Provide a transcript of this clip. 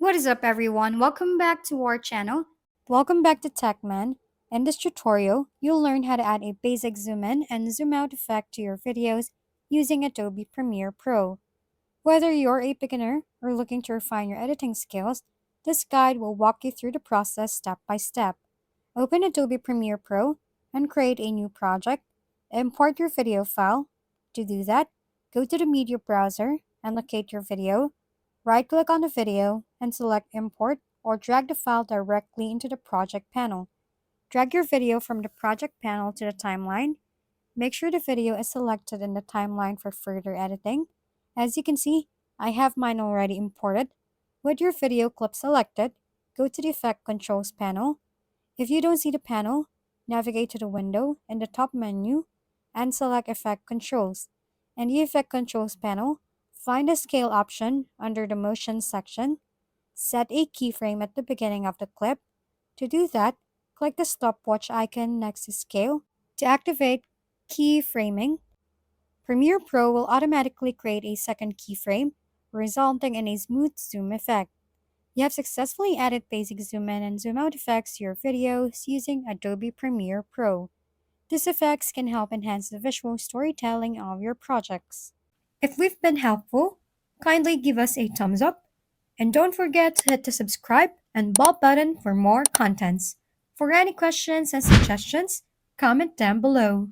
What is up, everyone? Welcome back to our channel. Welcome back to TechMan. In this tutorial, you'll learn how to add a basic zoom in and zoom out effect to your videos using Adobe Premiere Pro. Whether you're a beginner or looking to refine your editing skills, this guide will walk you through the process step by step. Open Adobe Premiere Pro and create a new project. Import your video file. To do that, go to the media browser and locate your video. Right-click on the video and select Import or drag the file directly into the project panel. Drag your video from the project panel to the timeline. Make sure the video is selected in the timeline for further editing. As you can see, I have mine already imported. With your video clip selected, go to the Effect Controls panel. If you don't see the panel, navigate to the window in the top menu and select Effect Controls. In the Effect Controls panel, find the Scale option under the Motion section. Set a keyframe at the beginning of the clip. To do that, click the stopwatch icon next to Scale. To activate keyframing, Premiere Pro will automatically create a second keyframe, resulting in a smooth zoom effect. You have successfully added basic zoom in and zoom out effects to your videos using Adobe Premiere Pro. These effects can help enhance the visual storytelling of your projects. If we've been helpful, kindly give us a thumbs up and don't forget to hit the subscribe and bell button for more contents. For any questions and suggestions, comment down below.